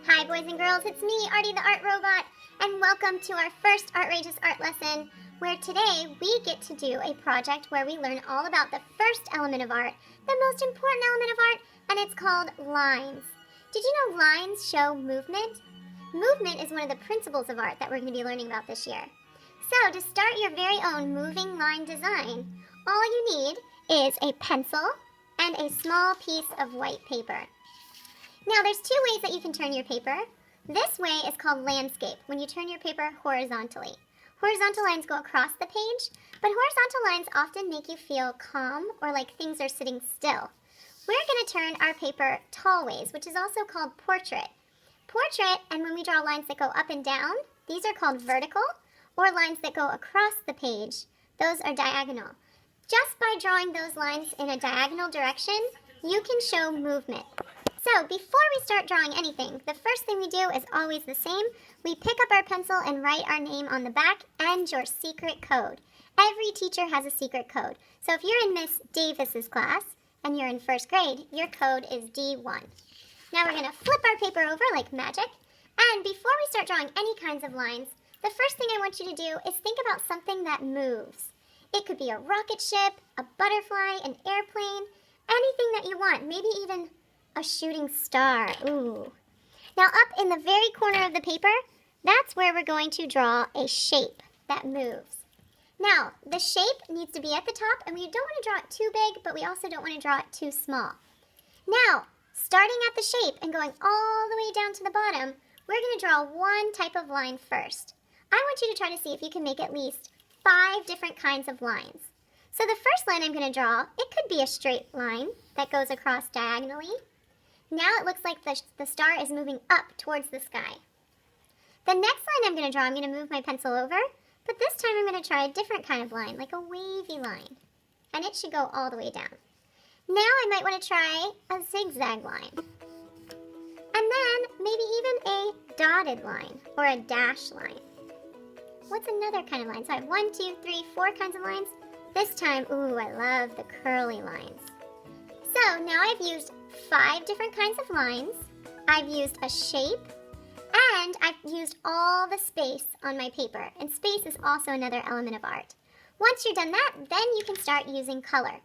Hi boys and girls, it's me, Artie the Art Robot, and welcome to our first Artrageous art lesson, where today we get to do a project where we learn all about the first element of art, the most important element of art, and it's called lines. Did you know lines show movement? Movement is one of the principles of art that we're going to be learning about this year. So to start your very own moving line design, all you need is a pencil and a small piece of white paper. Now there's two ways that you can turn your paper. This way is called landscape, when you turn your paper horizontally. Horizontal lines go across the page, but horizontal lines often make you feel calm or like things are sitting still. We're going to turn our paper tall ways, which is also called portrait. Portrait, and when we draw lines that go up and down, these are called vertical, or lines that go across the page, those are diagonal. Just by drawing those lines in a diagonal direction, you can show movement. So before we start drawing anything, the first thing we do is always the same. We pick up our pencil and write our name on the back and your secret code. Every teacher has a secret code. So if you're in Miss Davis's class and you're in first grade, your code is D1. Now we're going to flip our paper over like magic. And before we start drawing any kinds of lines, the first thing I want you to do is think about something that moves. It could be a rocket ship, a butterfly, an airplane, anything that you want, maybe even a shooting star. Ooh. Now up in the very corner of the paper, that's where we're going to draw a shape that moves. Now, the shape needs to be at the top, and we don't want to draw it too big, but we also don't want to draw it too small. Now, starting at the shape and going all the way down to the bottom, we're going to draw one type of line first. I want you to try to see if you can make at least 5 different kinds of lines. So the first line I'm going to draw, it could be a straight line that goes across diagonally. Now it looks like the star is moving up towards the sky. The next line I'm going to draw, I'm going to move my pencil over, but this time I'm going to try a different kind of line, like a wavy line. And it should go all the way down. Now I might want to try a zigzag line. And then maybe even a dotted line or a dash line. What's another kind of line? So I have 1, 2, 3, 4 kinds of lines. This time, ooh, I love the curly lines. So now I've used 5 different kinds of lines, I've used a shape, and I've used all the space on my paper. And space is also another element of art. Once you're done that, then you can start using color.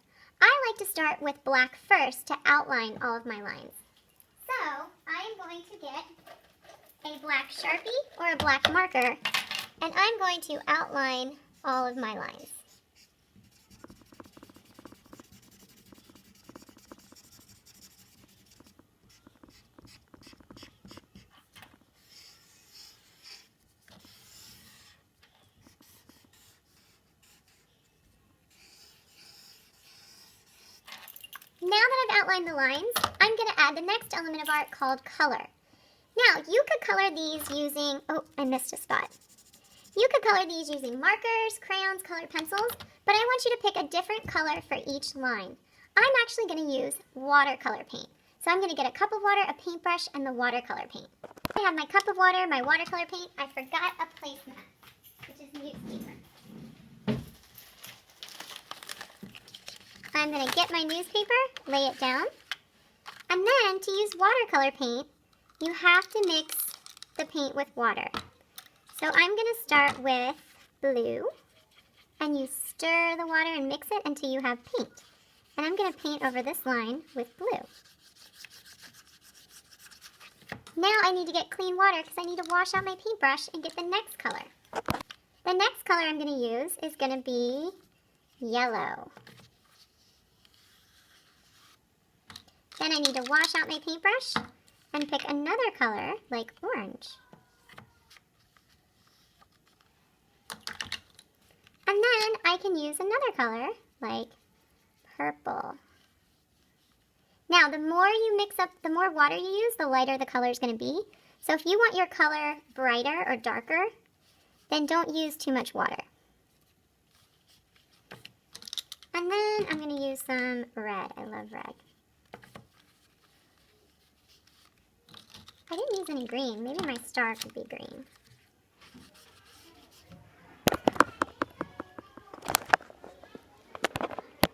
I like to start with black first to outline all of my lines. So I am going to get a black Sharpie or a black marker, and I'm going to outline all of my lines. Now that I've outlined the lines, I'm going to add the next element of art called color. Now, you could color these using, oh, I missed a spot. You could color these using markers, crayons, colored pencils, but I want you to pick a different color for each line. I'm actually going to use watercolor paint. So I'm going to get a cup of water, a paintbrush, and the watercolor paint. I have my cup of water, my watercolor paint. I forgot a placemat, which is newspaper. I'm going to get my newspaper, lay it down, and then to use watercolor paint, you have to mix the paint with water. So I'm going to start with blue, and you stir the water and mix it until you have paint. And I'm going to paint over this line with blue. Now I need to get clean water because I need to wash out my paintbrush and get the next color. The next color I'm going to use is going to be yellow. Then I need to wash out my paintbrush and pick another color like orange. And then I can use another color like purple. Now the more you mix up, the more water you use, the lighter the color is going to be. So if you want your color brighter or darker, then don't use too much water. And then I'm going to use some red. I love red. I didn't use any green. Maybe my star could be green.